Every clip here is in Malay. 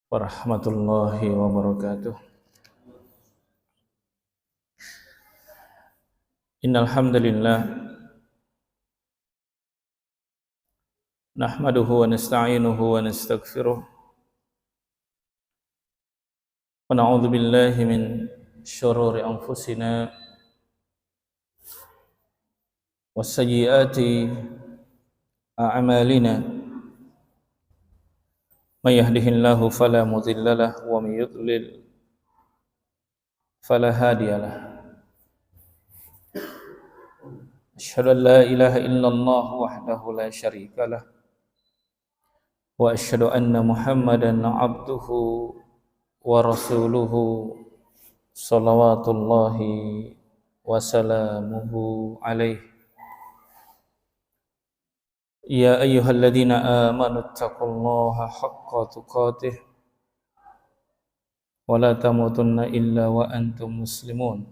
warahmatullahi wabarakatuh. Innal hamdalillah nahmaduhu wa nasta'inuhu wa nastaghfiruh wa na'udzu billahi min syururi anfusina wa sayyiati a'malina. May yahdihillahu fala mudilla lahu wa may yudlil fala hadiya lahu. Asyhadu an la ilaha illallah wahdahu la syarika lah wa asyhadu anna Muhammadan abduhu wa rasuluhu salawatullahi wa salamuhu alaihi. Ya ayyuhalladzina amanu taqullaha haqqa tuqatih wa la tamutunna illa wa antum muslimun.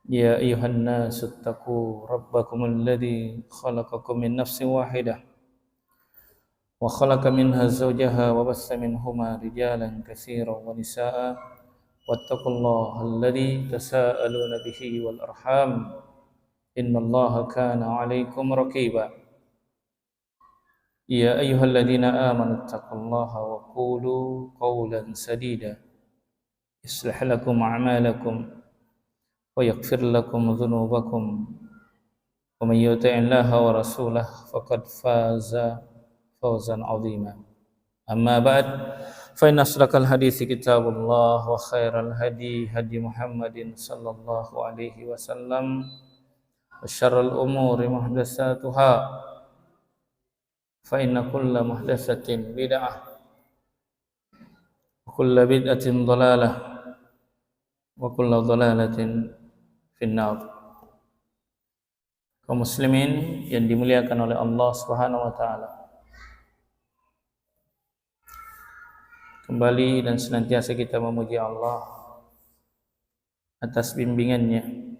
Ya ayyuhan nasu taqu rabbakumul ladzi khalaqakum min nafsin wahidah wa khalaqa minha zawjaha wa bassa minhuma rijalan katsiran wa nisaa'a wattaqullaha alladzi tasaaluna bihi wal arham innallaha kana 'alaikum raqiba. Ya ayyuhalladzina amanu taqullaha wa qulu qawlan sadida yuslih lakum a'malakum wa yaghfir lakum dhunubakum wa may yuti'illaha wa rasulahu faqad faza fawzan 'azima. Amma ba'd, fa inna asdaqal hadithi kitabullah wa khairal hadi hadi Muhammadin sallallahu alaihi wasallam wa syarrul umuri muhdatsatuha fa inna kulla muhdatsatin bid'ah wa kulla bid'atin dhalalah wa kulla dhalalatin finnar. Kaum muslimin yang dimuliakan oleh Allah Subhanahu wa taala, kembali dan senantiasa kita memuji Allah atas bimbingannya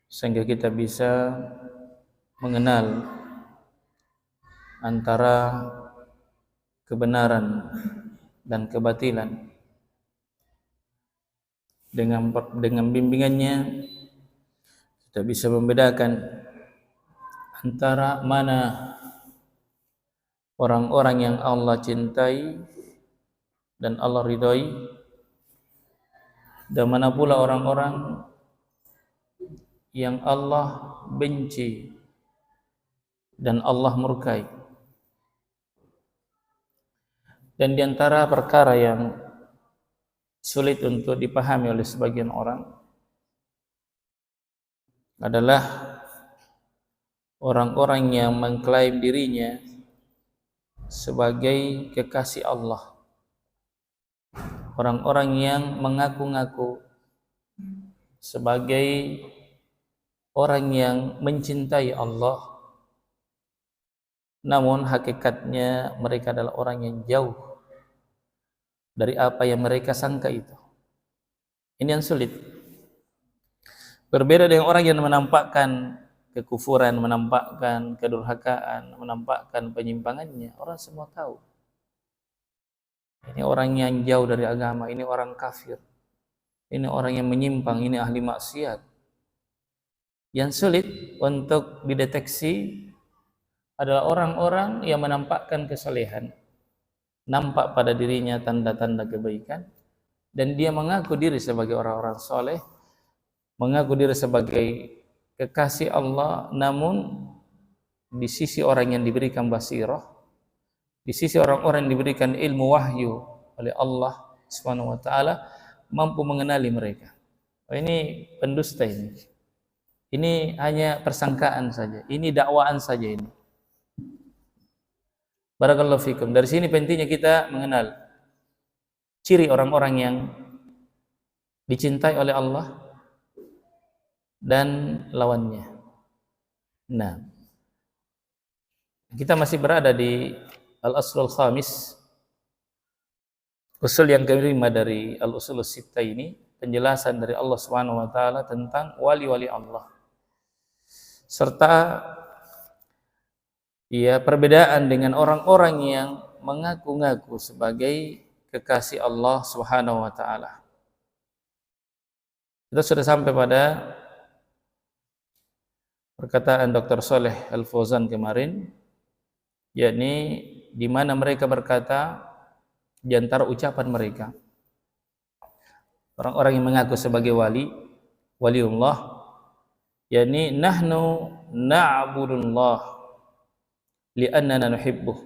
sehingga kita bisa mengenal antara kebenaran dan kebatilan. Dengan bimbingannya kita bisa membedakan antara mana orang-orang yang Allah cintai dan Allah ridhai, dan mana pula orang-orang yang Allah benci dan Allah murkai. Dan di antara perkara yang sulit untuk dipahami oleh sebagian orang adalah orang-orang yang mengklaim dirinya sebagai kekasih Allah, orang-orang yang mengaku-ngaku sebagai orang yang mencintai Allah, namun hakikatnya mereka adalah orang yang jauh dari apa yang mereka sangka itu. Ini yang sulit. Berbeda dengan orang yang menampakkan kekufuran, menampakkan kedurhakaan, menampakkan penyimpangannya. Orang semua tahu. Ini orang yang jauh dari agama, ini orang kafir. Ini orang yang menyimpang, ini ahli maksiat. Yang sulit untuk dideteksi adalah orang-orang yang menampakkan kesalehan, nampak pada dirinya tanda-tanda kebaikan, dan dia mengaku diri sebagai orang-orang soleh, mengaku diri sebagai kekasih Allah, namun di sisi orang yang diberikan basirah, di sisi orang-orang yang diberikan ilmu wahyu oleh Allah Subhanahu wa taala, mampu mengenali mereka. Ini pendusta ini. Ini hanya persangkaan saja, ini dakwaan saja ini. Barakallahu fikum. Dari sini pentingnya kita mengenal ciri orang-orang yang dicintai oleh Allah dan lawannya. Nah, kita masih berada di Al-Aslul Khamis, usul yang kelima dari Al-Usulus Sittah ini, penjelasan dari Allah Subhanahu wa taala tentang wali-wali Allah, serta perbedaan dengan orang-orang yang mengaku-ngaku sebagai kekasih Allah Subhanahu wa taala. Kita sudah sampai pada perkataan Dr. Saleh Al-Fauzan kemarin, yakni di mana mereka berkata di antara ucapan mereka, orang-orang yang mengaku sebagai waliullah, yakni nahnu na'budullah li'annana nuhibbuh.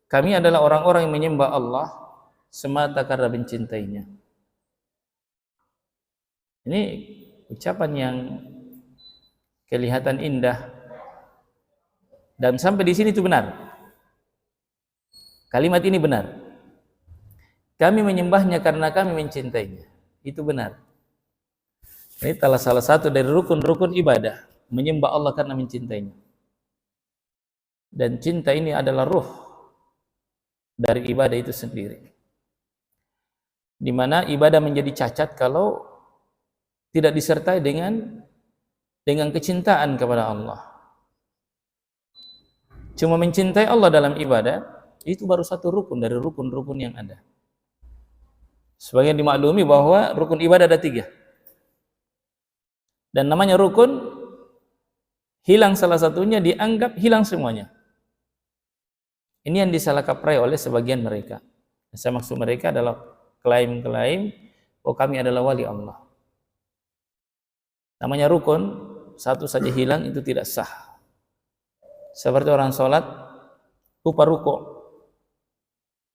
Kami adalah orang-orang yang menyembah Allah semata karena mencintainya. Ini ucapan yang kelihatan indah, dan sampai di sini itu benar. Kalimat ini benar. Kami menyembahnya karena kami mencintainya. Itu benar. Ini salah satu dari rukun-rukun ibadah, menyembah Allah karena mencintainya. Dan cinta ini adalah ruh dari ibadah itu sendiri. Di mana ibadah menjadi cacat kalau tidak disertai dengan kecintaan kepada Allah. Cuma mencintai Allah dalam ibadah, itu baru satu rukun dari rukun-rukun yang ada. Sebagian dimaklumi bahwa rukun ibadah ada 3. Dan namanya rukun, hilang salah satunya dianggap hilang semuanya. Ini yang disalah kaprai oleh sebagian mereka. Saya maksud mereka adalah klaim-klaim bahwa kami adalah wali Allah. Namanya rukun, satu saja hilang itu tidak sah. Seperti orang sholat lupa rukuk,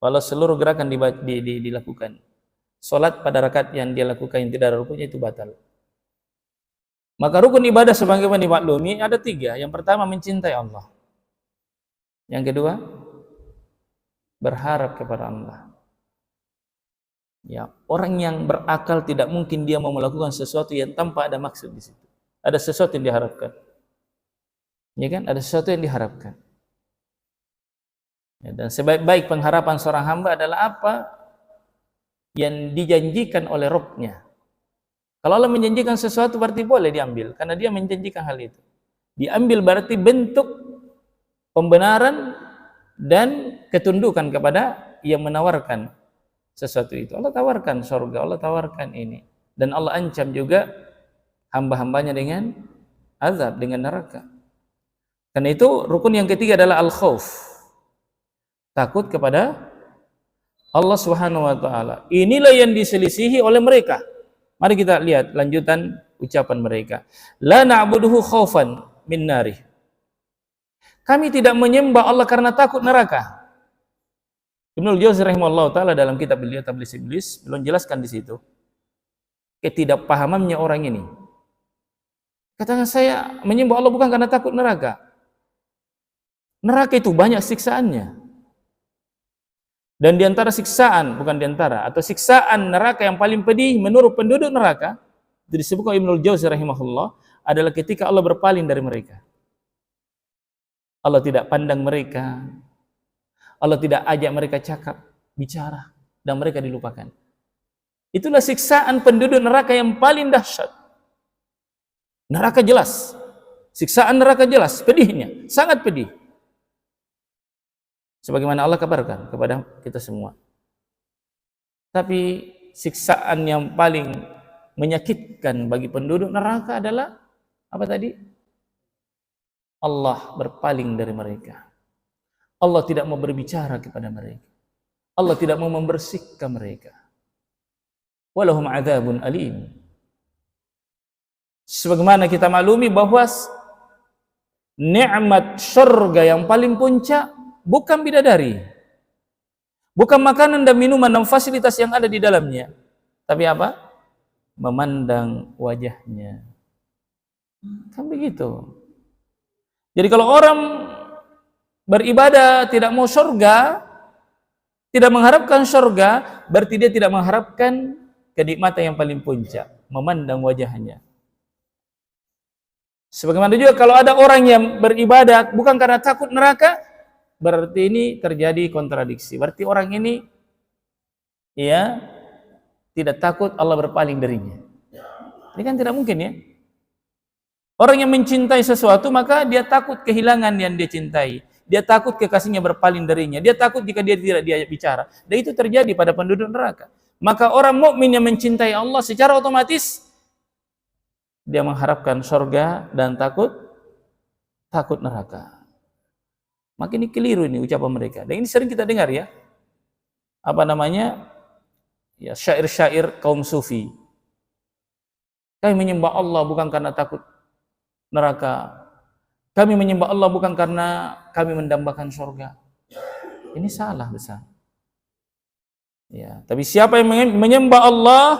walau seluruh gerakan dilakukan. Sholat pada rakaat yang dia lakukan yang tidak ada rukuknya itu batal. Maka rukun ibadah sebagaimana dimaklumi ada 3. Yang pertama mencintai Allah. Yang kedua berharap kepada Allah. Ya, orang yang berakal tidak mungkin dia mau melakukan sesuatu yang tanpa ada maksud di situ. Ada sesuatu yang diharapkan. Ya kan? Ada sesuatu yang diharapkan. Ya, dan sebaik-baik pengharapan seorang hamba adalah apa yang dijanjikan oleh Rabb-nya. Kalau Allah menjanjikan sesuatu berarti boleh diambil, karena dia menjanjikan hal itu. Diambil berarti bentuk pembenaran dan ketundukan kepada yang menawarkan sesuatu itu. Allah tawarkan surga, Allah tawarkan ini, dan Allah ancam juga hamba-hambanya dengan azab, dengan neraka. Karena itu rukun yang ketiga adalah al-khauf, takut kepada Allah Subhanahu wa taala. Inilah yang diselisihi oleh mereka. Mari kita lihat lanjutan ucapan mereka. La na'buduhu khaufan min narih. Kami tidak menyembah Allah karena takut neraka. Ibnul Jauzi rahimahullah taala dalam kitab beliau Tablis Iblis belum jelaskan di situ ketidakpahamannya orang ini. Katakan saya menyembah Allah bukan karena takut neraka. Neraka itu banyak siksaannya. Dan diantara siksaan, bukan diantara, atau siksaan neraka yang paling pedih menurut penduduk neraka, itu disebutkan Ibnul Jauzi rahimahullah, adalah ketika Allah berpaling dari mereka. Allah tidak pandang mereka, Allah tidak ajak mereka cakap, bicara, dan mereka dilupakan. Itulah siksaan penduduk neraka yang paling dahsyat. Neraka jelas, siksaan neraka jelas, pedihnya, sangat pedih. Sebagaimana Allah kabarkan kepada kita semua. Tapi siksaan yang paling menyakitkan bagi penduduk neraka adalah apa tadi? Allah berpaling dari mereka. Allah tidak mau berbicara kepada mereka. Allah tidak mau membersihkan mereka. Walahum adzabun alim. Sebagaimana kita maklumi bahwa nikmat surga yang paling puncak bukan bidadari, bukan makanan dan minuman dan fasilitas yang ada di dalamnya, tapi apa? Memandang wajahnya. Kan begitu. Jadi kalau orang beribadah tidak mau surga, tidak mengharapkan surga, berarti dia tidak mengharapkan kenikmatan yang paling puncak, memandang wajahnya. Sebagaimana juga kalau ada orang yang beribadah bukan karena takut neraka, berarti ini terjadi kontradiksi. Berarti orang ini ya tidak takut Allah berpaling darinya. Ini kan tidak mungkin ya. Orang yang mencintai sesuatu maka dia takut kehilangan yang dia cintai. dia takut kekasihnya berpaling darinya, dia takut jika dia tidak dia bicara. Dan itu terjadi pada penduduk neraka. Maka orang mukmin yang mencintai Allah secara otomatis dia mengharapkan surga dan takut neraka. Maka ini keliru ini ucapan mereka. Dan ini sering kita dengar ya. Apa namanya? Ya, syair-syair kaum sufi. Kami menyembah Allah bukan karena takut neraka. Kami menyembah Allah bukan karena kami mendambakan surga. Ini salah besar. Ya, tapi siapa yang menyembah Allah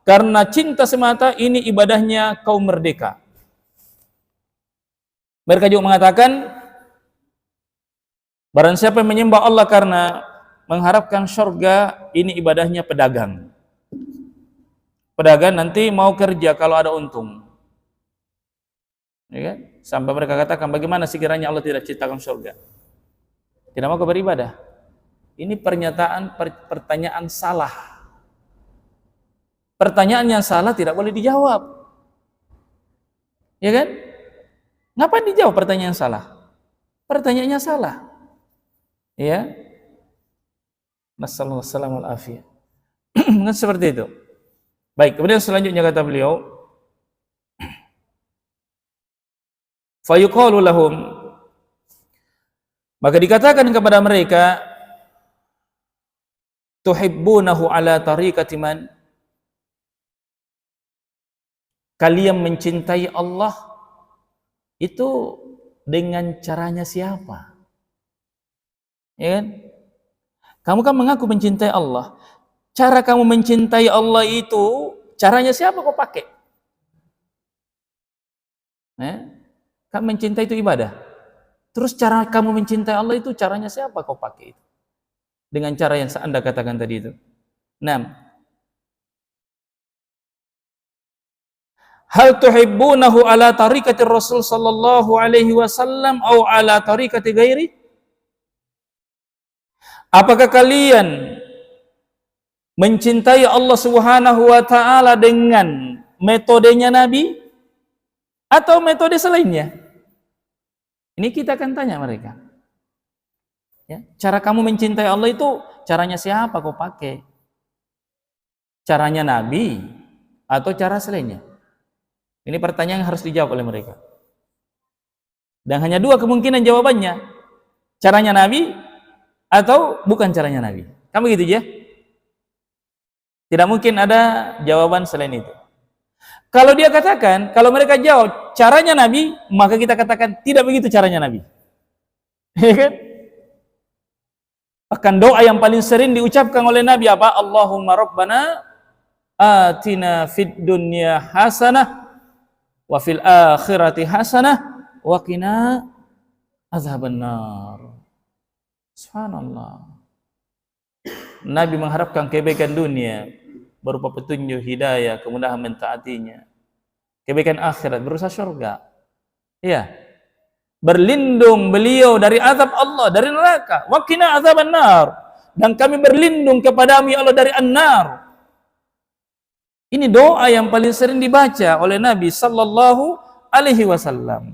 karena cinta semata, ini ibadahnya kaum merdeka. Mereka juga mengatakan, barang siapa yang menyembah Allah karena mengharapkan surga, ini ibadahnya pedagang. Pedagang nanti mau kerja kalau ada untung. Ya kan? Sampai mereka katakan, bagaimana sekiranya Allah tidak ciptakan surga? Tidak mau beribadah. Ini pertanyaan salah. Pertanyaan yang salah tidak boleh dijawab. Ya kan? Ngapain dijawab pertanyaan yang salah? Pertanyaannya salah. Ya. Nasallallahu alaihi wasallam. Seperti itu. Baik, kemudian selanjutnya kata beliau, fayuqalu lahum, maka dikatakan kepada mereka, tuhibbunahu ala tariqati man, kalian mencintai Allah itu dengan caranya siapa? Ya kan? Kamu kan mengaku mencintai Allah. Cara kamu mencintai Allah itu, caranya siapa kau pakai? Kamu mencintai itu ibadah. Terus cara kamu mencintai Allah itu, caranya siapa kau pakai itu? Dengan cara yang Anda katakan tadi itu. 6. Hal tuhibbunahu ala tariqati Rasul sallallahu alaihi wasallam atau ala tariqati ghairi? Apakah kalian mencintai Allah Subhanahu wa taala dengan metodenya Nabi atau metode selainnya? Ini kita akan tanya mereka. Ya, cara kamu mencintai Allah itu caranya siapa kau pakai? Caranya Nabi atau cara selainnya? Ini pertanyaan yang harus dijawab oleh mereka. Dan hanya 2 kemungkinan jawabannya. Caranya Nabi atau bukan caranya Nabi. Kamu gitu ya? Tidak mungkin ada jawaban selain itu. Kalau dia katakan, kalau mereka jawab caranya Nabi, maka kita katakan tidak begitu caranya Nabi. Ya kan? Bahkan doa yang paling sering diucapkan oleh Nabi apa? Allahumma rabbana atina fid dunya hasanah wa fil akhirati hasanah wa qina azabannar. Subhanallah. Nabi mengharapkan kebaikan dunia berupa petunjuk, hidayah, kemudahan mentaatinya. Kebaikan akhirat berusaha surga. Iya. Berlindung beliau dari azab Allah, dari neraka. Wa qina azabannar. Dan kami berlindung kepadamu ya Allah dari an-nar. Ini doa yang paling sering dibaca oleh Nabi sallallahu alaihi wasallam.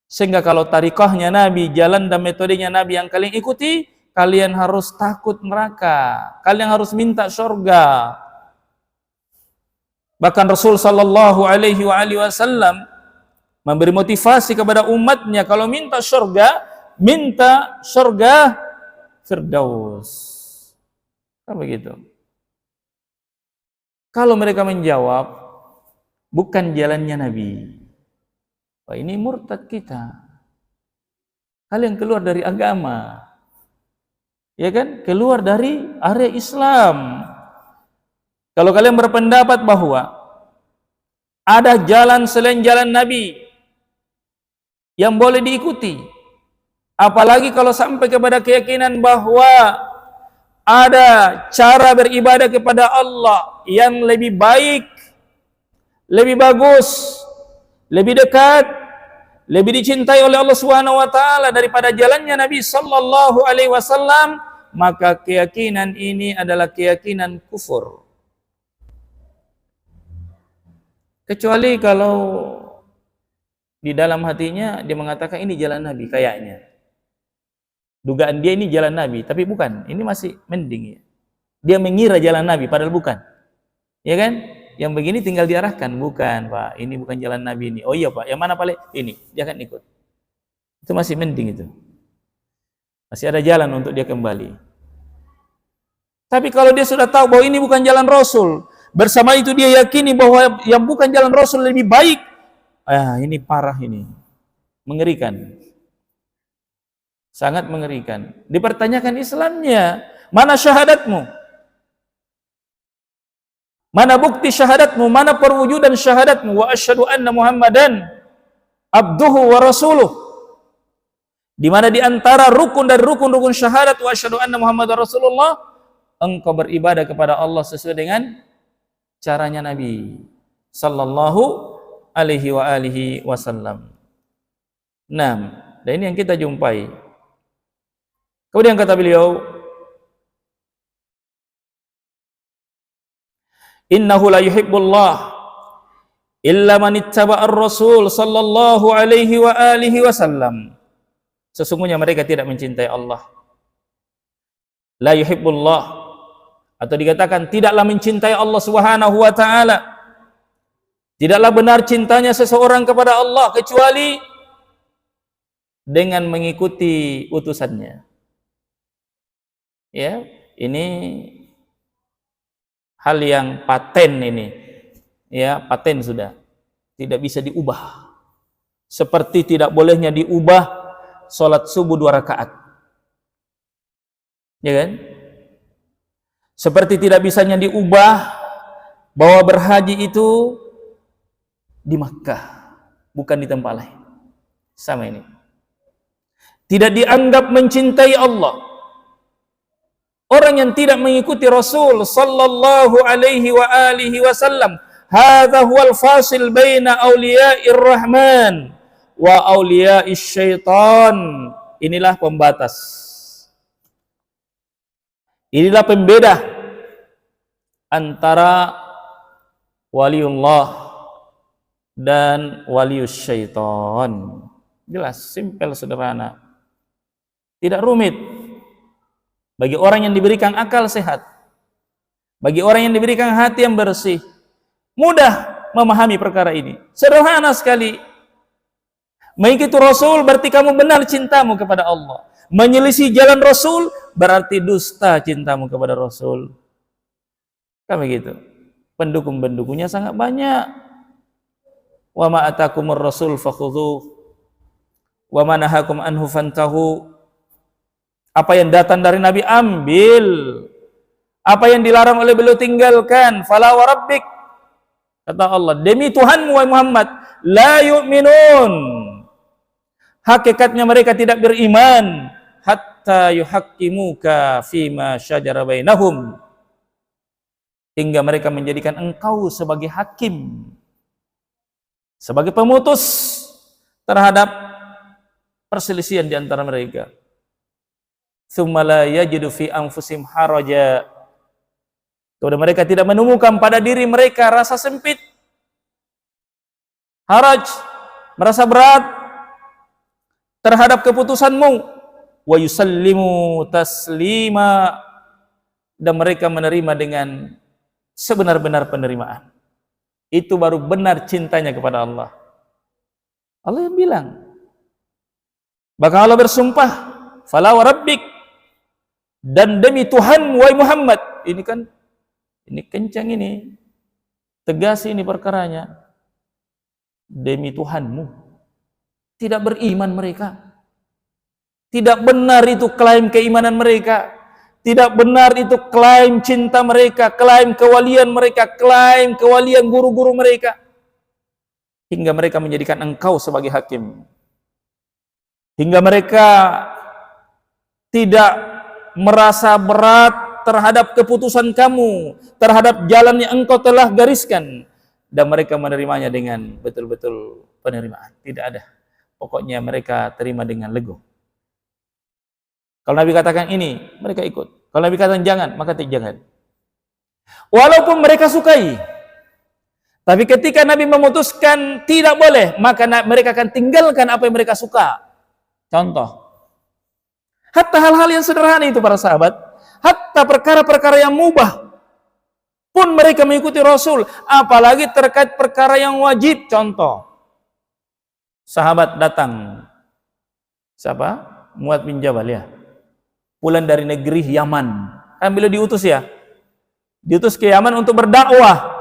Sehingga kalau tarikahnya Nabi, jalan dan metodenya Nabi yang kalian ikuti, kalian harus takut neraka, kalian harus minta surga. Bahkan Rasul sallallahu alaihi wasallam memberi motivasi kepada umatnya, kalau minta surga Firdaus. Apa begitu? Kalau mereka menjawab bukan jalannya Nabi, wah ini murtad kita. Kalian keluar dari agama. Ya kan? Keluar dari area Islam. Kalau kalian berpendapat bahwa ada jalan selain jalan Nabi yang boleh diikuti, apalagi kalau sampai kepada keyakinan bahwa ada cara beribadah kepada Allah yang lebih baik, lebih bagus, lebih dekat, lebih dicintai oleh Allah Subhanahu wa taala daripada jalannya Nabi sallallahu alaihi wasallam, maka keyakinan ini adalah keyakinan kufur. Kecuali kalau di dalam hatinya dia mengatakan ini jalan Nabi kayaknya. Dugaan dia ini jalan Nabi, tapi bukan. Ini masih mending ya. Dia mengira jalan Nabi, padahal bukan. Ya kan? Yang begini tinggal diarahkan, bukan Pak, ini bukan jalan Nabi ini. Oh iya Pak, yang mana paling ini? Dia akan ikut. Itu masih mending itu. Masih ada jalan untuk dia kembali. Tapi kalau dia sudah tahu bahwa ini bukan jalan Rasul, bersama itu dia yakini bahwa yang bukan jalan Rasul lebih baik, ini parah ini. Mengerikan. Sangat mengerikan. Dipertanyakan Islamnya, mana syahadatmu? Mana bukti syahadatmu? Mana perwujudan syahadatmu? Wa asyhadu anna Muhammadan abduhu wa rasuluh. Di mana di antara rukun dari rukun-rukun syahadat wa asyhadu anna Muhammadar Rasulullah, engkau beribadah kepada Allah sesuai dengan caranya Nabi sallallahu alaihi wa alihi wasallam. Nah, dan ini yang kita jumpai. Kemudian kata beliau, innahu la yuhibbullah illa man ittaba'ar rasul sallallahu alaihi wa alihi wasallam. Sesungguhnya mereka tidak mencintai Allah. La yuhibbullah, atau dikatakan tidaklah mencintai Allah Subhanahu wa taala. Tidaklah benar cintanya seseorang kepada Allah kecuali dengan mengikuti utusannya. Ya, ini hal yang paten ini, ya, paten sudah, tidak bisa diubah. Seperti tidak bolehnya diubah sholat subuh 2 rakaat, ya kan? Seperti tidak bisanya diubah bahwa berhaji itu di Makkah, bukan di tempat lain. Sama ini. Tidak dianggap mencintai Allah orang yang tidak mengikuti Rasul sallallahu alaihi wa alihi wasallam. Hadza huwal fasil baina auliya'ir rahman wa auliya'is syaitan. Inilah pembatas. Inilah pembeda antara waliullah dan walius syaitan. Jelas, simpel, sederhana. Tidak rumit. Bagi orang yang diberikan akal sehat, bagi orang yang diberikan hati yang bersih, mudah memahami perkara ini. Sederhana sekali. Mengikuti Rasul berarti kamu benar cintamu kepada Allah. Menyelisih jalan Rasul berarti dusta cintamu kepada Rasul. Kan begitu. Pendukung-pendukungnya sangat banyak. Wa ma atakumur rasul fakhudhuh wa ma nahakum anhu fantahu. Apa yang datang dari Nabi ambil, apa yang dilarang oleh beliau tinggalkan. Fala wa rabbik, kata Allah, demi Tuhanmu wahai Muhammad, la yu'minun, hakikatnya mereka tidak beriman, hatta yuhaqqimuka fima syajara bainahum, hingga mereka menjadikan engkau sebagai hakim, sebagai pemutus terhadap perselisihan di antara mereka. Tsumma la yajidu fi anfusihim haraja. Kemudian mereka tidak menemukan pada diri mereka rasa sempit, haraj, merasa berat terhadap keputusanmu, wa yusallimu taslima, dan mereka menerima dengan sebenar-benar penerimaan. Itu baru benar cintanya kepada Allah. Allah yang bilang. Bahkan Allah bersumpah, fala wa rabbik, dan demi Tuhan wahai Muhammad. Ini kan, ini kencang ini, tegas ini perkaranya. Demi Tuhanmu. Tidak beriman mereka. Tidak benar itu klaim keimanan mereka. Tidak benar itu klaim cinta mereka, klaim kewalian mereka, klaim kewalian guru-guru mereka. Hingga mereka menjadikan engkau sebagai hakim. Hingga mereka tidak merasa berat terhadap keputusan kamu, terhadap jalan yang engkau telah gariskan, dan mereka menerimanya dengan betul-betul penerimaan. Tidak ada. Pokoknya mereka terima dengan legowo. Kalau Nabi katakan ini, mereka ikut. Kalau Nabi katakan jangan, maka jangan. Walaupun mereka sukai. Tapi ketika Nabi memutuskan tidak boleh, maka mereka akan tinggalkan apa yang mereka suka. Contoh, Hatta hal-hal yang sederhana itu para sahabat, hatta perkara-perkara yang mubah pun mereka mengikuti Rasul, apalagi terkait perkara yang wajib. Contoh, sahabat datang, siapa? Muadz bin Jabal ya, pulang dari negeri Yaman, kan beliau diutus ya, diutus ke Yaman untuk berdakwah.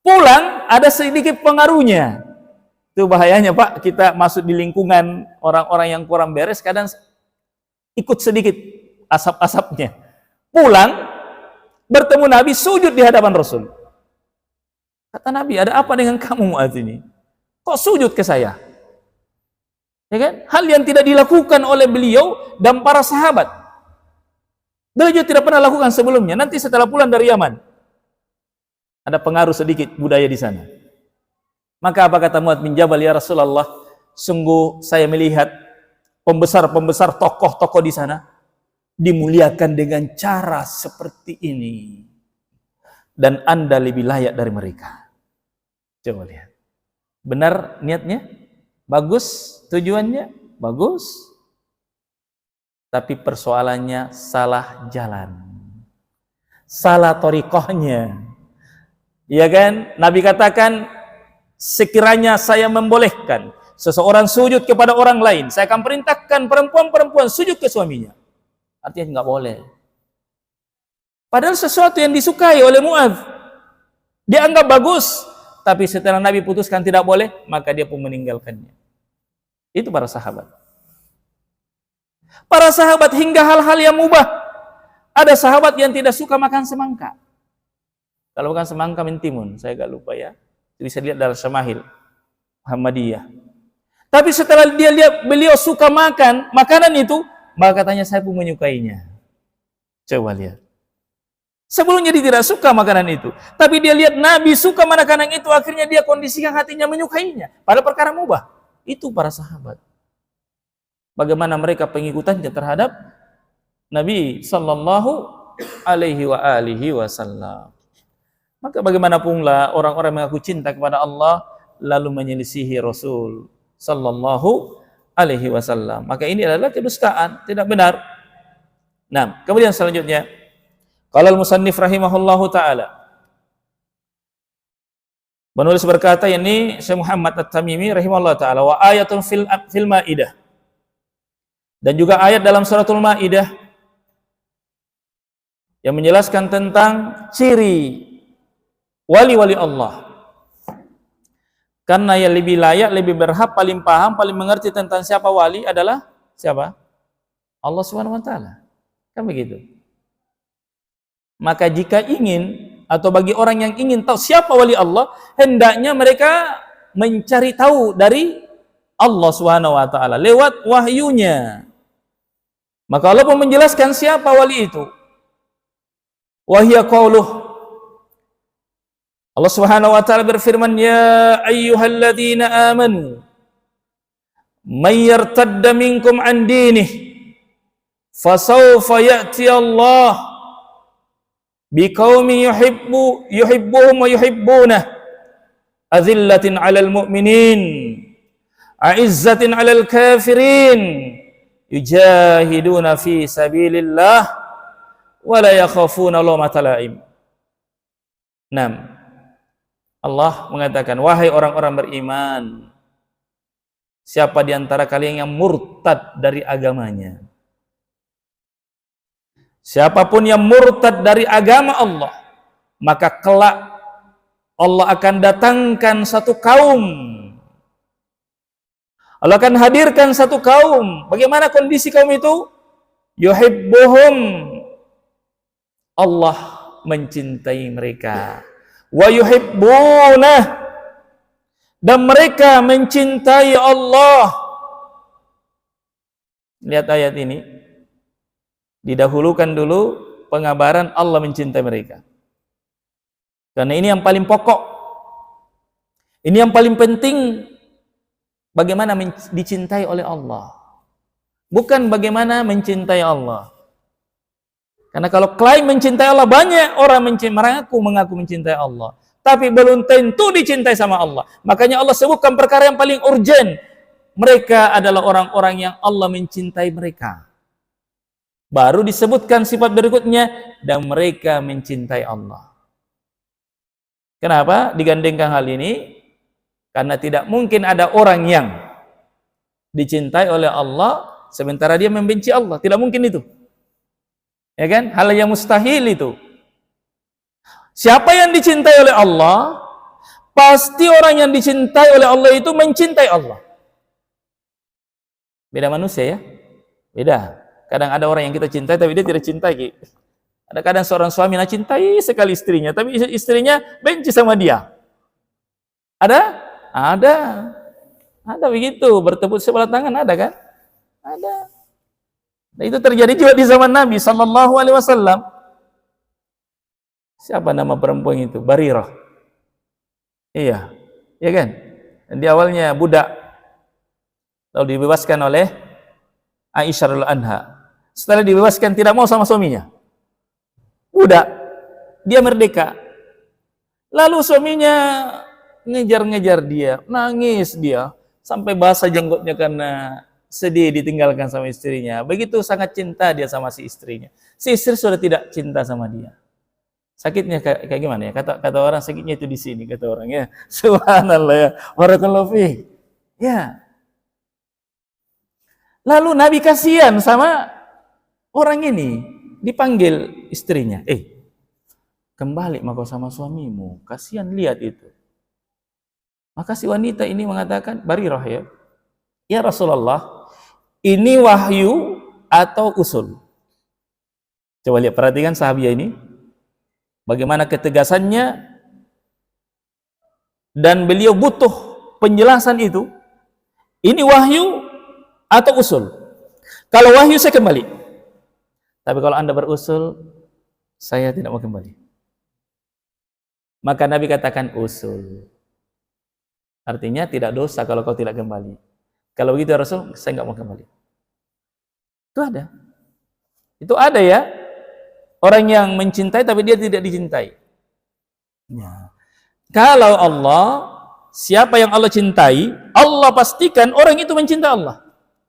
Pulang ada sedikit pengaruhnya. Itu bahayanya Pak, kita masuk di lingkungan orang-orang yang kurang beres, kadang ikut sedikit asap-asapnya. Pulang, bertemu Nabi, sujud di hadapan Rasul. Kata Nabi, ada apa dengan kamu Muadz ini? Kok sujud ke saya? Ya kan? Hal yang tidak dilakukan oleh beliau dan para sahabat. Beliau juga tidak pernah lakukan sebelumnya. Nanti setelah pulang dari Yaman, ada pengaruh sedikit budaya di sana. Maka apa kata Muadz bin Jabal, ya Rasulullah, sungguh saya melihat pembesar-pembesar tokoh-tokoh di sana dimuliakan dengan cara seperti ini, dan Anda lebih layak dari mereka. Coba lihat, benar niatnya, bagus tujuannya, bagus, tapi persoalannya salah jalan, salah thariqahnya. Iya kan? Nabi katakan, sekiranya saya membolehkan seseorang sujud kepada orang lain, saya akan perintahkan perempuan-perempuan sujud ke suaminya. Artinya nggak boleh. Padahal sesuatu yang disukai oleh Muadz, dia anggap bagus, tapi setelah Nabi putuskan tidak boleh, maka dia pun meninggalkannya. Itu para sahabat. Para sahabat hingga hal-hal yang mubah. Ada sahabat yang tidak suka makan semangka. Kalau bukan semangka, mentimun, saya agak lupa ya. Bisa lihat dalam Syamahil Muhammadiyah. Tapi setelah dia lihat beliau suka makan makanan itu, maka katanya, saya pun menyukainya. Coba lihat. Sebelumnya dia tidak suka makanan itu, tapi dia lihat Nabi suka makanan itu, akhirnya dia kondisikan hatinya menyukainya. Pada perkara mubah. Itu para sahabat. Bagaimana mereka pengikutannya terhadap Nabi Sallallahu Alaihi Wasallam. Maka bagaimanapun lah orang-orang mengaku cinta kepada Allah lalu menyelisihi Rasul Sallallahu Alaihi Wasallam, maka ini adalah kedustaan, tidak benar. Nah, kemudian selanjutnya, qala al-musannif rahimahullahu taala, penulis berkata, ini Syekh Muhammad At-Tamimi rahimahullahu taala, wa ayatun fil Maidah, dan juga ayat dalam suratul Maidah yang menjelaskan tentang ciri wali-wali Allah. Karena yang lebih layak, lebih berhak, paling paham, paling mengerti tentang siapa wali adalah siapa? Allah Subhanahu wa taala. Kan begitu. Maka jika ingin, atau bagi orang yang ingin tahu siapa wali Allah, hendaknya mereka mencari tahu dari Allah Subhanahu wa taala lewat wahyunya. Maka Allah pun menjelaskan siapa wali itu. Wahya qauluh, Allah Subhanahu wa taala berfirman, ya ayyuhalladzina amanu may yartadda minkum an dinih fasawfa ya'ti Allah biqaumin yuhibbuhum wa yuhibbunah azillatin 'alal mu'minin a'izzatin 'alal kafirin yujahiduna fi sabilillah wa la yakhafuna lawmata la'im. 6. Allah mengatakan, wahai orang-orang beriman, siapa di antara kalian yang murtad dari agamanya? Siapapun yang murtad dari agama Allah, maka kelak Allah akan datangkan satu kaum. Allah akan hadirkan satu kaum. Bagaimana kondisi kaum itu? Yuhibbuhum, Allah mencintai mereka. Wa yuhibbunah, dan mereka mencintai Allah. Lihat ayat ini, didahulukan dulu pengabaran Allah mencintai mereka, karena ini yang paling pokok, ini yang paling penting. Bagaimana dicintai oleh Allah, bukan bagaimana mencintai Allah. Karena kalau klaim mencintai Allah, banyak orang mengaku mencintai Allah, tapi belum tentu dicintai sama Allah. Makanya Allah sebutkan perkara yang paling urgen. Mereka adalah orang-orang yang Allah mencintai mereka. Baru disebutkan sifat berikutnya, dan mereka mencintai Allah. Kenapa digandengkan hal ini? Karena tidak mungkin ada orang yang dicintai oleh Allah sementara dia membenci Allah. Tidak mungkin itu. Ya kan? Hal yang mustahil itu. Siapa yang dicintai oleh Allah, pasti orang yang dicintai oleh Allah itu mencintai Allah. Beda manusia ya. Beda. Kadang ada orang yang kita cintai tapi dia tidak cintai. Ada kadang seorang suami cintai sekali istrinya, tapi istrinya benci sama dia. Ada? Ada. Ada begitu, bertepuk sebelah tangan ada kan? Ada. Nah, itu terjadi juga di zaman Nabi sallallahu alaihi wasallam. Siapa nama perempuan itu? Barirah. Iya. Iya kan? Dan di awalnya budak, lalu dibebaskan oleh Aisyah radhiyallahu anha. Setelah dibebaskan tidak mau sama suaminya. Budak, dia merdeka. Lalu suaminya ngejar-ngejar dia, nangis dia, sampai basah jenggotnya karena sedih ditinggalkan sama istrinya. Begitu sangat cinta dia sama si istrinya. Si istri sudah tidak cinta sama dia. Sakitnya kayak gimana ya? Kata orang sakitnya itu di sini, kata orang ya. Subhanallah ya. Barakallahu fiik. Ya. Lalu Nabi kasihan sama orang ini, dipanggil istrinya, kembali maka sama suamimu, kasihan lihat itu. Maka si wanita ini mengatakan, Barirah ya, ya Rasulullah, ini wahyu atau usul? Coba lihat, perhatikan sahabiah ini, bagaimana ketegasannya, dan beliau butuh penjelasan itu, ini wahyu atau usul? Kalau wahyu saya kembali. Tapi kalau Anda berusul, saya tidak mau kembali. Maka Nabi katakan usul. Artinya tidak dosa kalau kau tidak kembali. Kalau begitu Rasul, saya nggak mau kembali. Itu ada. Itu ada ya. Orang yang mencintai tapi dia tidak dicintai. Ya. Kalau Allah, siapa yang Allah cintai, Allah pastikan orang itu mencintai Allah.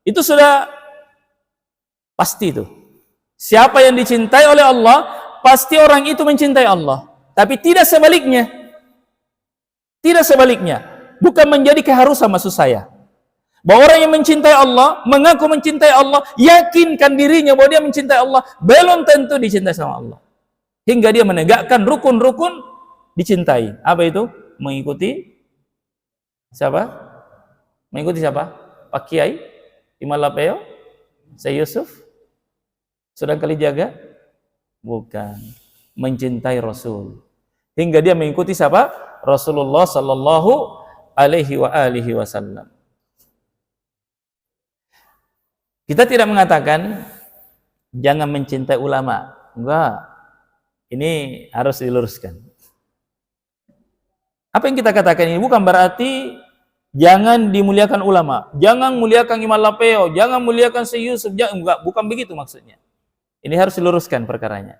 Itu sudah pasti itu. Siapa yang dicintai oleh Allah, pasti orang itu mencintai Allah. Tapi tidak sebaliknya. Tidak sebaliknya. Bukan menjadi keharusan maksud saya. Bahwa orang yang mencintai Allah, mengaku mencintai Allah, yakinkan dirinya bahwa dia mencintai Allah, belum tentu dicintai sama Allah. Hingga dia menegakkan rukun-rukun dicintai. Apa itu? Mengikuti siapa? Mengikuti siapa? Pak Kiai? Imam Lapeo? Syekh Yusuf? Sudah kali jaga? Bukan. Mencintai Rasul. Hingga dia mengikuti siapa? Rasulullah sallallahu alaihi wasallam. Kita tidak mengatakan jangan mencintai ulama. Enggak. Ini harus diluruskan. Apa yang kita katakan ini bukan berarti jangan dimuliakan ulama, jangan muliakan Imam Lapeo, jangan muliakan Syekh Yusuf, enggak, bukan begitu maksudnya. Ini harus diluruskan perkaranya.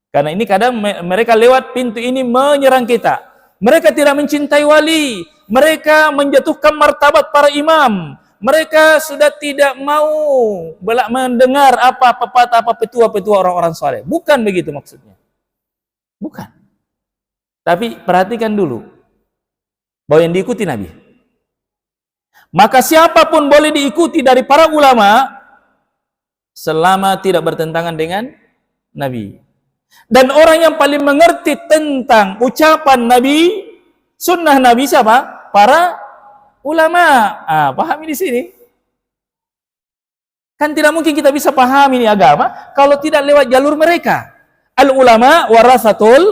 Karena ini kadang mereka lewat pintu ini menyerang kita. Mereka tidak mencintai wali. Mereka menjatuhkan martabat para imam. Mereka sudah tidak mau mendengar apa pepatah, apa petua-petua orang-orang saleh. Bukan begitu maksudnya. Bukan. Tapi perhatikan dulu bahwa yang diikuti Nabi. Maka siapapun boleh diikuti dari para ulama selama tidak bertentangan dengan Nabi. Dan orang yang paling mengerti tentang ucapan Nabi, sunnah Nabi siapa? Para ulama. Pahami di sini. Kan tidak mungkin kita bisa pahami ini agama kalau tidak lewat jalur mereka. Al ulama warasatul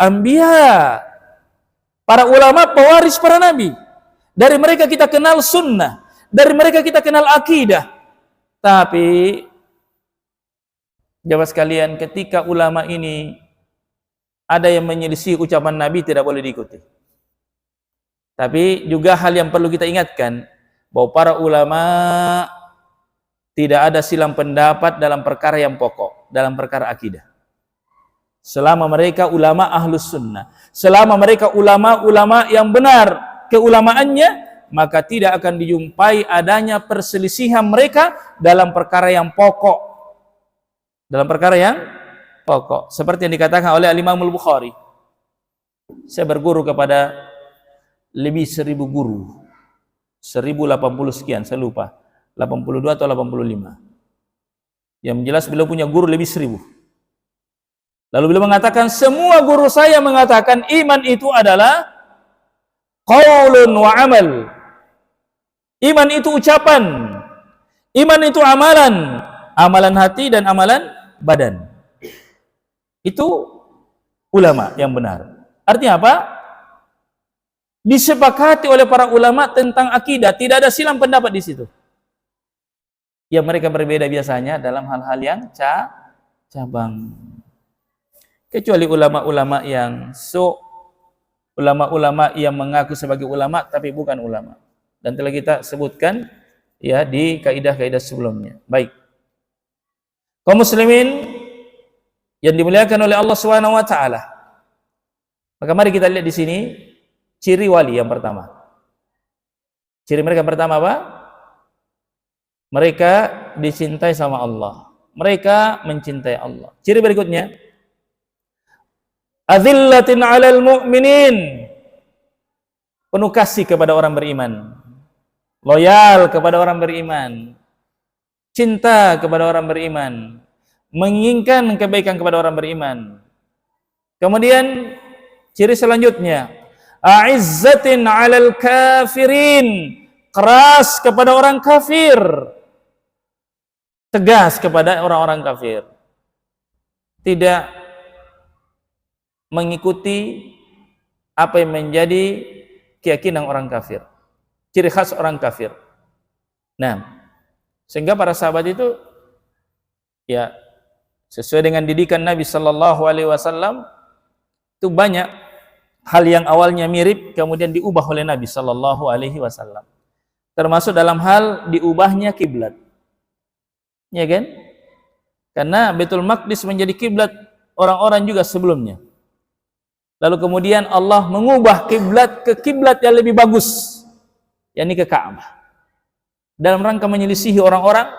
anbiya. Para ulama pewaris para nabi. Dari mereka kita kenal sunnah, dari mereka kita kenal akidah. Tapi jamaah sekalian, ketika ulama ini ada yang menyelisih ucapan Nabi, tidak boleh diikuti. Tapi juga hal yang perlu kita ingatkan, bahwa para ulama tidak ada silang pendapat dalam perkara yang pokok, dalam perkara akidah. Selama mereka ulama ahlus sunnah, selama mereka ulama-ulama yang benar keulamaannya, maka tidak akan dijumpai adanya perselisihan mereka dalam perkara yang pokok. dalam perkara yang pokok. Seperti yang dikatakan oleh Al-Imam Al-Bukhari. Saya berguru kepada lebih 1000 guru. 1080 sekian, saya lupa. 82 atau 85. Yang jelas beliau punya guru lebih 1000. Lalu beliau mengatakan, semua guru saya mengatakan iman itu adalah qaulun wa amal. Iman itu ucapan. Iman itu amalan. Amalan hati dan amalan badan. Itu ulama yang benar. Artinya apa? Disepakati oleh para ulama tentang akidah, tidak ada silang pendapat di situ. Ya, mereka berbeda biasanya dalam hal-hal yang cabang. Kecuali ulama-ulama yang ulama-ulama yang mengaku sebagai ulama tapi bukan ulama. Dan telah kita sebutkan ya di kaidah-kaidah sebelumnya. Baik. Kaum muslimin yang dimuliakan oleh Allah Subhanahu wa taala. Maka mari kita lihat di sini ciri wali yang pertama. Ciri mereka yang pertama apa? Mereka dicintai sama Allah. Mereka mencintai Allah. Ciri berikutnya, adzillatin 'alal mu'minin. Penuh kasih kepada orang beriman. Loyal kepada orang beriman. Cinta kepada orang beriman. Menginginkan kebaikan kepada orang beriman. Kemudian ciri selanjutnya, a'izzatin 'alal kafirin. Keras kepada orang kafir. Tegas kepada orang-orang kafir. Tidak mengikuti apa yang menjadi keyakinan orang kafir. Ciri khas orang kafir. Nah, sehingga para sahabat itu ya sesuai dengan didikan Nabi sallallahu alaihi wasallam itu banyak hal yang awalnya mirip kemudian diubah oleh Nabi sallallahu alaihi wasallam. Termasuk dalam hal diubahnya kiblat. Ya kan? Karena Baitul Maqdis menjadi kiblat orang-orang juga sebelumnya. Lalu kemudian Allah mengubah kiblat ke kiblat yang lebih bagus, yakni ke Ka'bah. Dalam rangka menyelisihi orang-orang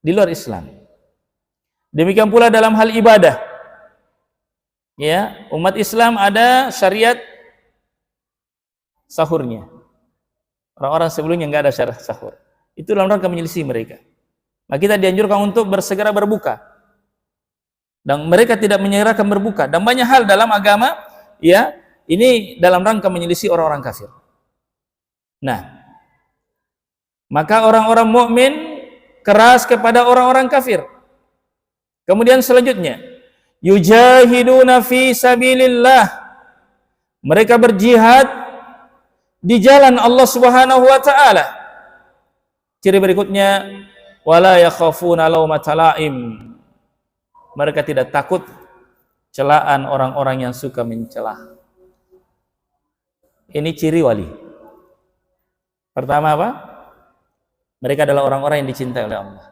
di luar Islam. Demikian pula dalam hal ibadah. Ya, umat Islam ada syariat sahurnya. Orang-orang sebelumnya enggak ada syariat sahur. Itu dalam rangka menyelisihi mereka. Maka kita dianjurkan untuk bersegera berbuka. Dan mereka tidak menyerahkan berbuka. Dan banyak hal dalam agama, ya, ini dalam rangka menyelisih orang-orang kafir. Nah, maka orang-orang mukmin keras kepada orang-orang kafir. Kemudian selanjutnya, yujahiduna fi sabilillah. Mereka berjihad di jalan Allah Subhanahu wa taala. Ciri berikutnya, wala yakhafuna laumata laim. Mereka tidak takut celaan orang-orang yang suka mencela. Ini ciri wali. Pertama apa? Mereka adalah orang-orang yang dicintai oleh Allah.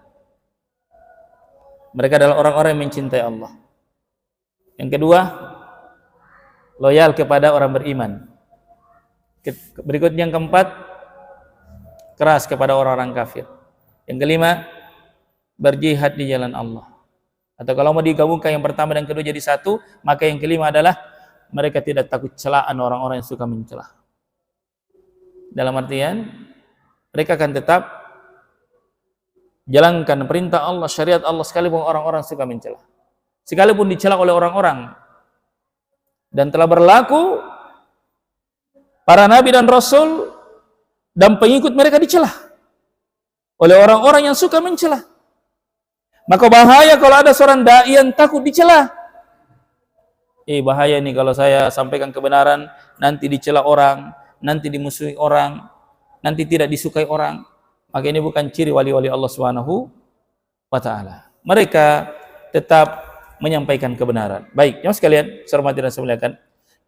Mereka adalah orang-orang yang mencintai Allah. Yang kedua, loyal kepada orang beriman. Berikutnya yang keempat, keras kepada orang-orang kafir. Yang kelima, berjihad di jalan Allah. Atau kalau mau digabungkan yang pertama dan kedua jadi satu, maka yang kelima adalah mereka tidak takut celaan orang-orang yang suka mencela. Dalam artian, mereka akan tetap jalankan perintah Allah, syariat Allah sekalipun orang-orang suka mencela. Sekalipun dicela oleh orang-orang. Dan telah berlaku para nabi dan rasul dan pengikut mereka dicela oleh orang-orang yang suka mencela. Maka bahaya kalau ada seorang dai yang takut dicela. Bahaya nih kalau saya sampaikan kebenaran, nanti dicela orang, nanti dimusuhi orang, nanti tidak disukai orang. Maka ini bukan ciri wali-wali Allah Subhanahu wa taala. Mereka tetap menyampaikan kebenaran. Baik, jemaah sekalian, saya hormati dan saya muliakan.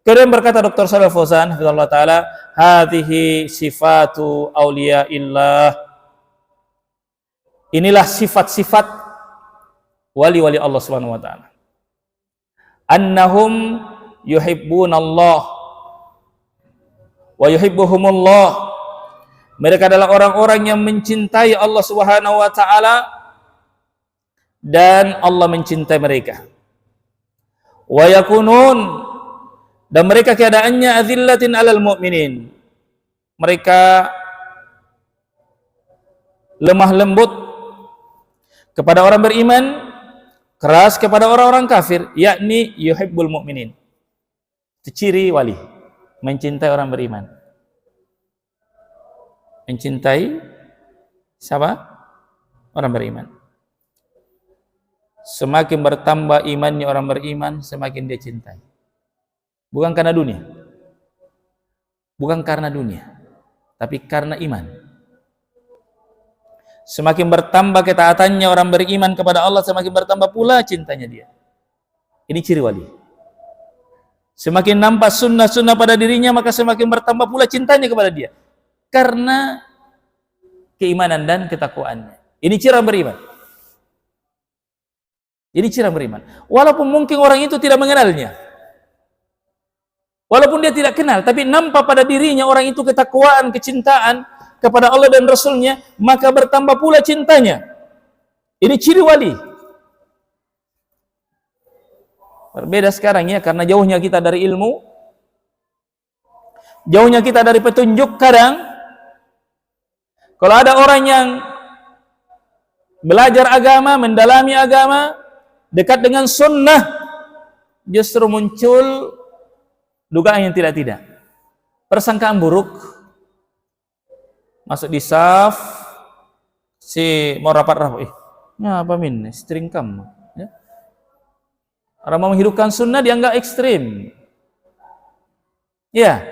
Kemudian berkata Dr. Shalih Fauzan hafizallahu taala, hadhihi sifatu auliyaillah. Inilah sifat-sifat wali-wali Allah Subhanahu wa taala. Annahum yuhibbunallah wa yuhibbuhumullah. Mereka adalah orang-orang yang mencintai Allah Subhanahu wa taala dan Allah mencintai mereka. Wa yakunun, dan mereka keadaannya azillatin 'alal mu'minin. Mereka lemah lembut kepada orang beriman, keras kepada orang-orang kafir, yakni yuhibbul mu'minin. Itu ciri wali, mencintai orang beriman. Mencintai siapa? Orang beriman. Semakin bertambah imannya orang beriman, semakin dia cintai. Bukan karena dunia. Bukan karena dunia, tapi karena iman. Semakin bertambah ketaatannya orang beriman kepada Allah, semakin bertambah pula cintanya dia. Ini ciri wali. Semakin nampak sunnah-sunnah pada dirinya, maka semakin bertambah pula cintanya kepada dia. Karena keimanan dan ketakwaannya. Ini ciri orang beriman. Ini ciri orang beriman. Walaupun mungkin orang itu tidak mengenalnya. Walaupun dia tidak kenal, tapi nampak pada dirinya orang itu ketakwaan, kecintaan kepada Allah dan Rasulnya, maka bertambah pula cintanya. Ini ciri wali. Berbeda sekarang ya, karena jauhnya kita dari ilmu, jauhnya kita dari petunjuk. Kadang kalau ada orang yang belajar agama, mendalami agama, dekat dengan sunnah, justru muncul dugaan yang tidak-tidak, persangkaan buruk. Masuk di saf, si mau rapat-rapat, apa min, stringkam, ya. Orang mau menghidupkan sunnah dianggap ekstrim. Ya,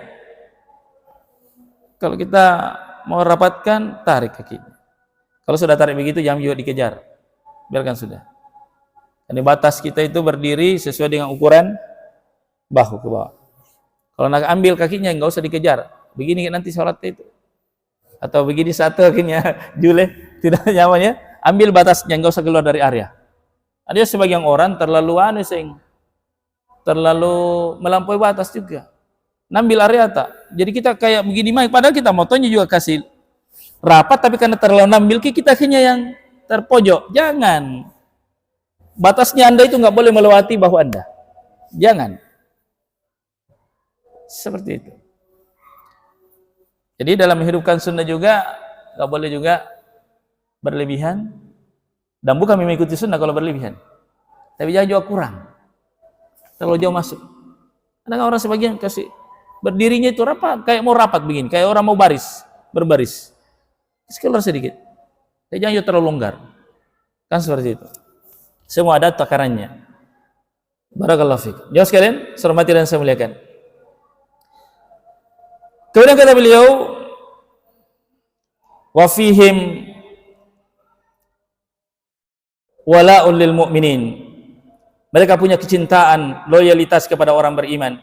kalau kita mau rapatkan, tarik kaki. Kalau sudah tarik begitu, jangan juga dikejar, biarkan sudah. Ini batas kita itu berdiri sesuai dengan ukuran bahu ke bawah. Kalau nak ambil kakinya, nggak usah dikejar. Begini nanti sholat itu. Atau begini satu kakinya, jule, tidak nyaman ya. Ambil batasnya, nggak usah keluar dari area. Ada sebagian orang terlalu terlalu melampaui batas juga. Nambil area tak. Jadi kita kayak begini, padahal kita motonya juga kasih rapat, tapi karena terlalu nambil, kita akhirnya yang terpojok. Jangan. Batasnya Anda itu nggak boleh melewati bahu Anda. Jangan. Seperti itu. Jadi dalam menghidupkan sunnah juga nggak boleh juga berlebihan, dan bukan mengikuti sunnah kalau berlebihan. Tapi jangan juga kurang, terlalu jauh masuk. Ada orang sebagian kasih berdirinya itu rapat, kayak mau rapat begini, kayak orang mau berbaris. Keluar sedikit. Tapi jangan juga terlalu longgar. Kan seperti itu. Semua ada takarannya. Barakallahu fiik. Jawab sekalian, saya hormati dan saya muliakan. Kemudian kata beliau, wa fihim wala'ul lil mu'minin. Mereka punya kecintaan, loyalitas kepada orang beriman.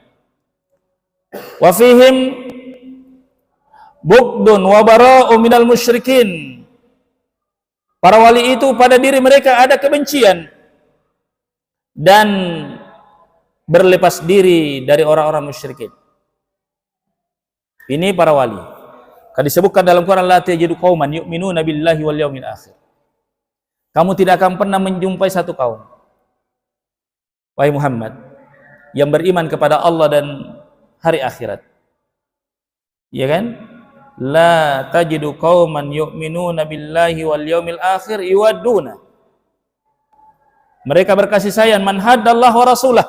Wa fihim bughdun wa bara'u minal musyrikin. Para wali itu pada diri mereka ada kebencian dan berlepas diri dari orang-orang musyrikin. Ini para wali. Kan disebutkan dalam Quran, la tajidu qauman yu'minuna billahi wal yaumil akhir. Kamu tidak akan pernah menjumpai satu kaum, wahai Muhammad, yang beriman kepada Allah dan hari akhirat. Ya kan? La tajidu qauman yu'minuna billahi wal yaumil akhir yuwadduna. Mereka berkasih sayang man haddallahu wa rasulah.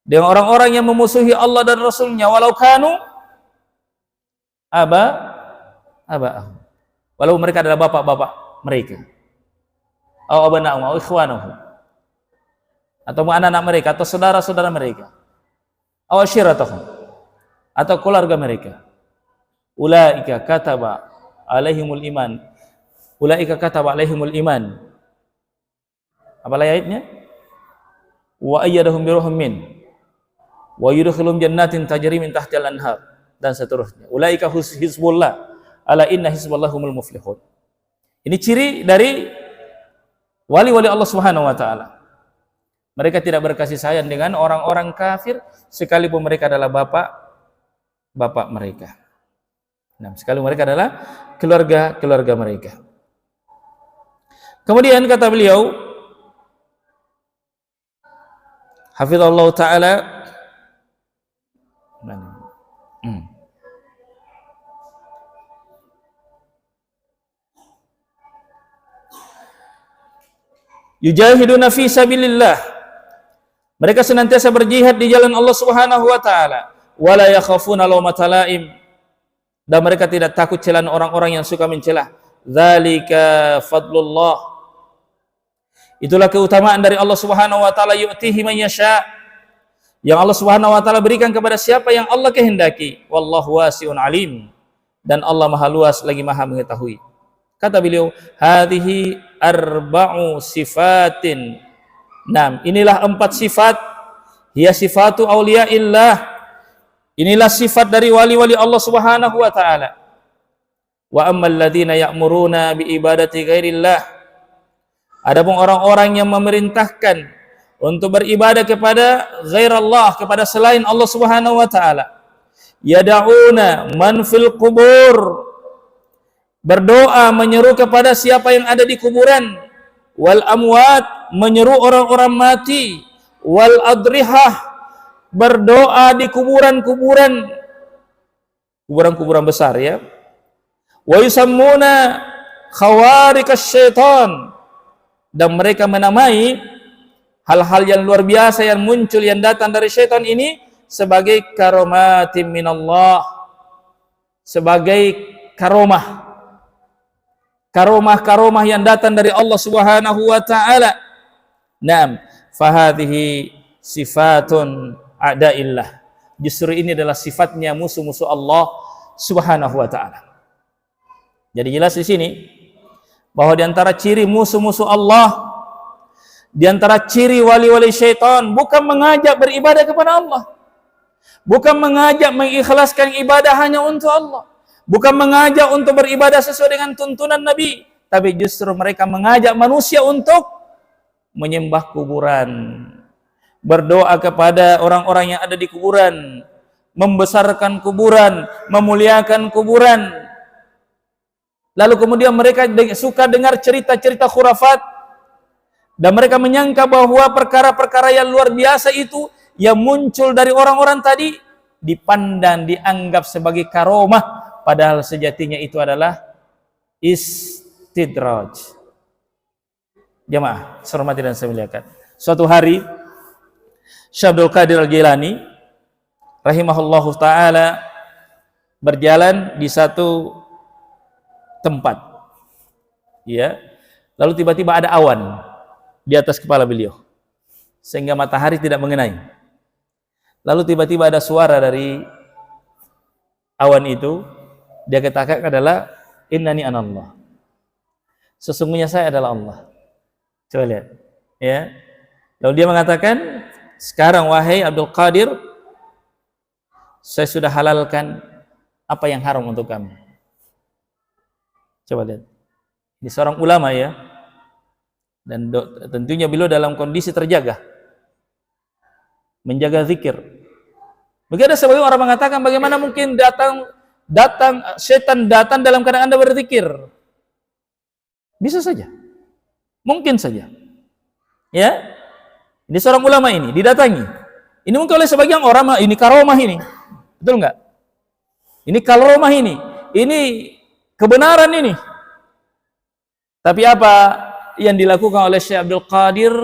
Dengan orang-orang yang memusuhi Allah dan Rasulnya, walau kanu aba'ahum. Walau mereka adalah bapak-bapak mereka. Atau abana'ahum, atau ikhwanahum. Atau anak-anak mereka, atau saudara-saudara mereka. Atau asyiratahum. Atau keluarga mereka. Ulaika kataba alaihimul iman. Ulaika kataba alaihimul iman. Apa ayatnya? Wa ayyadahum biruhum min. Wa yudkhilum jannatin tajri min tahtiha al-anhar, dan seterusnya. Ulaika hizbullah, ala inna hizballahumul muflihun. Ini ciri dari wali-wali Allah Subhanahu wa taala. Mereka tidak berkasih sayang dengan orang-orang kafir sekalipun mereka adalah bapak mereka. Nah, sekalipun mereka adalah keluarga mereka. Kemudian kata beliau, hafizallahu taala, yujahiduna fi sabilillah, mereka senantiasa berjihad di jalan Allah Subhanahu wa taala, wala yakhafuna lawmata laim, dan mereka tidak takut celaan orang-orang yang suka mencelah. Dzalika fadlullah, itulah keutamaan dari Allah Subhanahu wa taala, yu'tihi man yasha, yang Allah Subhanahu wa taala berikan kepada siapa yang Allah kehendaki. Wallahu wasi'un alim, dan Allah Maha luas lagi Maha mengetahui. Kata beliau, hadhihi arba'u sifatin. Nah, inilah 4 sifat. Hiya sifatu auliyaillah. Inilah sifat dari wali-wali Allah Subhanahu wa taala. Wa ammal ladzina ya'muruna bi ibadati ghairillah. Adapun orang-orang yang memerintahkan untuk beribadah kepada ghairallah, kepada selain Allah Subhanahu wa taala. Yad'una man fil qubur, berdoa menyeru kepada siapa yang ada di kuburan. Wal amwat, menyeru orang-orang mati. Wal adrihah, berdoa di kuburan-kuburan, kuburan-kuburan besar ya. Wa yusammuna khawariqasy syaitan, dan mereka menamai hal-hal yang luar biasa yang muncul, yang datang dari syaitan ini sebagai karomatim minallah, sebagai karomah, karomah-karomah yang datang dari Allah Subhanahu wa taala. Naam, fahadhihi sifatun a'daillah. Justru ini adalah sifatnya musuh-musuh Allah Subhanahu wa taala. Jadi jelas di sini bahwa di antara ciri musuh-musuh Allah, di antara ciri wali-wali syaitan, bukan mengajak beribadah kepada Allah, bukan mengajak mengikhlaskan ibadah hanya untuk Allah, bukan mengajak untuk beribadah sesuai dengan tuntunan Nabi, tapi justru mereka mengajak manusia untuk menyembah kuburan, berdoa kepada orang-orang yang ada di kuburan, membesarkan kuburan, memuliakan kuburan. Lalu kemudian mereka suka dengar cerita-cerita khurafat, dan mereka menyangka bahwa perkara-perkara yang luar biasa itu yang muncul dari orang-orang tadi dipandang, dianggap sebagai karomah, padahal sejatinya itu adalah istidraj. Jamaah hormati dan saya muliakan, suatu hari Syekh Abdul Qadir Al-Jilani rahimahullahu taala berjalan di satu tempat, ya, lalu tiba-tiba ada awan di atas kepala beliau sehingga matahari tidak mengenai. Lalu tiba-tiba ada suara dari awan itu, dia katakan adalah innani anallah, sesungguhnya saya adalah Allah. Coba lihat ya. Lalu dia mengatakan, sekarang wahai Abdul Qadir, saya sudah halalkan apa yang haram untuk kamu. Coba lihat, ini seorang ulama ya, dan tentunya beliau dalam kondisi terjaga, menjaga zikir. Mungkin ada sebagian orang mengatakan, bagaimana mungkin setan datang dalam keadaan Anda berzikir? Bisa saja, mungkin saja ya. Ini seorang ulama ini didatangi, ini mungkin oleh sebagian orang ini karomah ini, betul enggak? Ini karomah ini kebenaran ini. Tapi apa yang dilakukan oleh Syekh Abdul Qadir?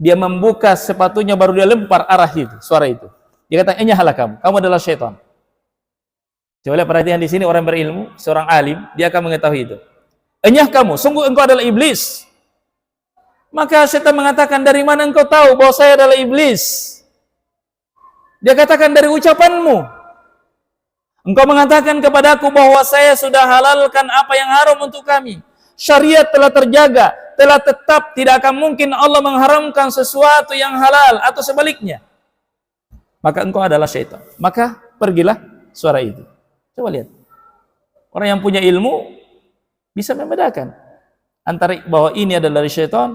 Dia membuka sepatunya, baru dia lempar arah itu, suara itu. Dia kata, "Enyahalah kamu adalah syaitan." Coba lihat, perhatian di sini, orang berilmu, seorang alim, dia akan mengetahui itu. "Enyah kamu, sungguh engkau adalah iblis." Maka setan mengatakan, "Dari mana engkau tahu bahwa saya adalah iblis?" Dia katakan, "Dari ucapanmu. Engkau mengatakan kepadaku bahwa saya sudah halalkan apa yang haram untuk kami. Syariat telah terjaga, telah tetap, tidak akan mungkin Allah mengharamkan sesuatu yang halal atau sebaliknya. Maka engkau adalah syaitan." Maka pergilah suara itu. Coba lihat. Orang yang punya ilmu bisa membedakan antara bahwa ini adalah dari syaitan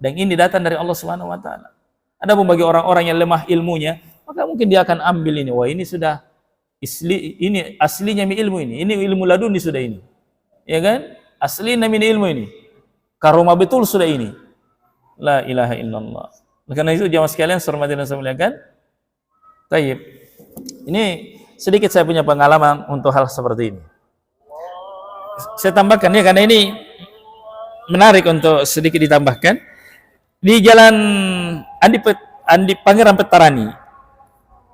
dan ini datang dari Allah Subhanahu wa taala. Adapun bagi orang-orang yang lemah ilmunya, maka mungkin dia akan ambil ini, wah ini sudah ini aslinya ilmu ini ilmu laduni sudah ini. Ya kan? Asli min ilmu ini. Karomah betul sudah ini. La ilaha illallah. Karena itu jamaah sekalian, hormati dan saya muliakan. Tayyib. Ini sedikit saya punya pengalaman untuk hal seperti ini. Saya tambahkan ya, karena ini menarik untuk sedikit ditambahkan. Di jalan Andi Pangeran Petarani.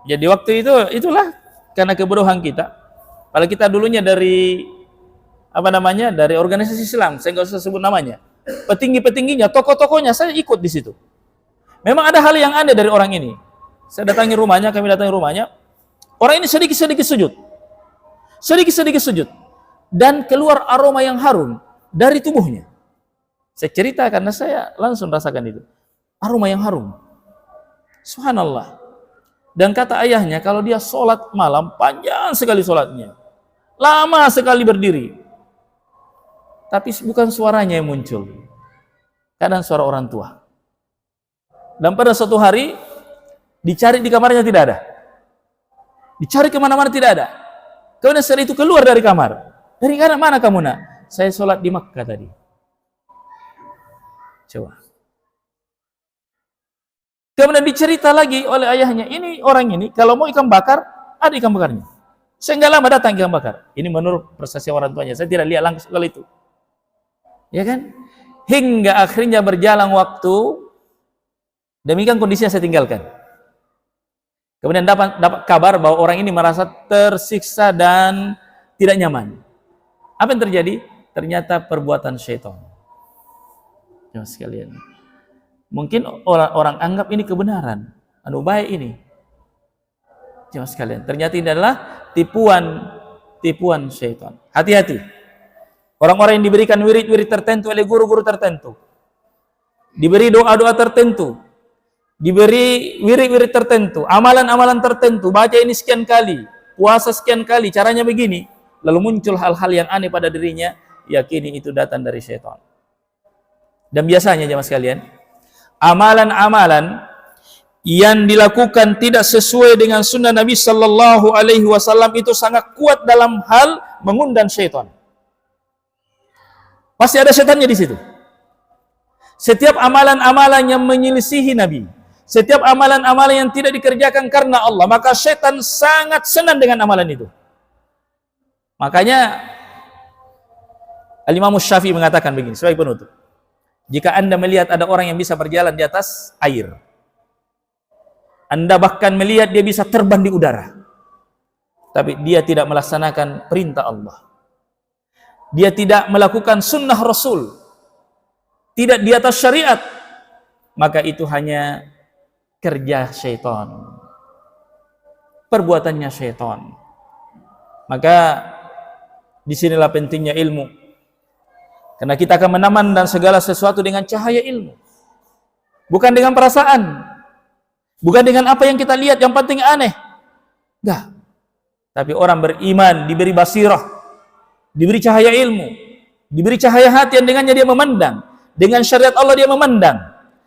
Jadi waktu itu itulah karena kebodohan kita. Kalau kita dulunya dari dari organisasi Islam, saya nggak usah sebut namanya. Petingginya, tokoh-tokohnya saya ikut di situ. Memang ada hal yang aneh dari orang ini. Saya datangi rumahnya, kami datangi rumahnya. Orang ini sedikit-sedikit sujud. Sedikit-sedikit sujud. Dan keluar aroma yang harum dari tubuhnya. Saya cerita karena saya langsung rasakan itu. Aroma yang harum. Subhanallah. Dan kata ayahnya, kalau dia sholat malam, panjang sekali sholatnya. Lama sekali berdiri. Tapi bukan suaranya yang muncul. Kadang suara orang tua. Dan pada suatu hari, dicari di kamarnya tidak ada. Dicari kemana-mana tidak ada. Kemudian setelah itu keluar dari kamar. Dari mana kamu nak? Saya sholat di Makkah tadi. Coba. Kemudian dicerita lagi oleh ayahnya, ini orang ini kalau mau ikan bakar, ada ikan bakarnya. Saya nggak lama datang ikan bakar. Ini menurut persaksian orang tuanya. Saya tidak lihat langsung kali itu. Ya kan? Hingga akhirnya berjalan waktu, demikian kondisinya saya tinggalkan. Kemudian dapat kabar bahwa orang ini merasa tersiksa dan tidak nyaman. Apa yang terjadi? Ternyata perbuatan syaitan. Ya sekalian. Mungkin orang anggap ini kebenaran, baik ini. Jemaah sekalian, ternyata ini adalah tipuan syaitan. Hati-hati. Orang-orang yang diberikan wirid-wirid tertentu oleh guru-guru tertentu, diberi doa-doa tertentu, diberi wirid-wirid tertentu, amalan-amalan tertentu, baca ini sekian kali, puasa sekian kali, caranya begini, lalu muncul hal-hal yang aneh pada dirinya, yakini itu datang dari syaitan. Dan biasanya jemaah sekalian, amalan-amalan yang dilakukan tidak sesuai dengan sunnah Nabi Sallallahu Alaihi Wasallam itu sangat kuat dalam hal mengundang syaitan. Pasti ada syaitannya di situ. Setiap amalan-amalan yang menyelisihi Nabi, setiap amalan-amalan yang tidak dikerjakan karena Allah, maka syaitan sangat senang dengan amalan itu. Makanya Al-Imam Syafi'i mengatakan begini sebagai penutup. Jika Anda melihat ada orang yang bisa berjalan di atas air, Anda bahkan melihat dia bisa terbang di udara, tapi dia tidak melaksanakan perintah Allah, dia tidak melakukan sunnah Rasul, tidak di atas syariat, maka itu hanya kerja syaitan, perbuatannya syaitan. Maka disinilah pentingnya ilmu. Karena kita akan memandang segala sesuatu dengan cahaya ilmu. Bukan dengan perasaan. Bukan dengan apa yang kita lihat, yang penting aneh. Enggak. Tapi orang beriman, diberi basirah, diberi cahaya ilmu, diberi cahaya hati yang dengannya dia memandang. Dengan syariat Allah dia memandang.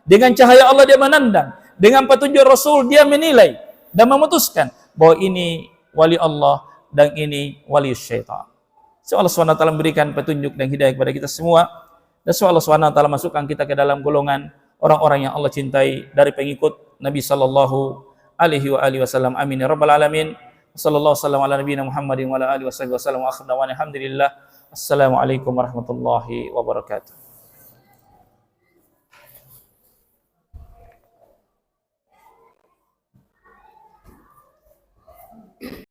Dengan cahaya Allah dia memandang. Dengan petunjuk Rasul dia menilai dan memutuskan bahwa ini wali Allah dan ini wali syaitan. Semoga Allah SWT memberikan petunjuk dan hidayah kepada kita semua. Dan semoga Allah SWT masukkan kita ke dalam golongan orang-orang yang Allah cintai dari pengikut Nabi Sallallahu Alaihi Wasallam. Amin ya Rabbal Alamin. Sallallahu sallam ala nabiyina Muhammadin wa ala alihi wasallam wa akhir dawana alhamdulillah. Assalamualaikum warahmatullahi wabarakatuh.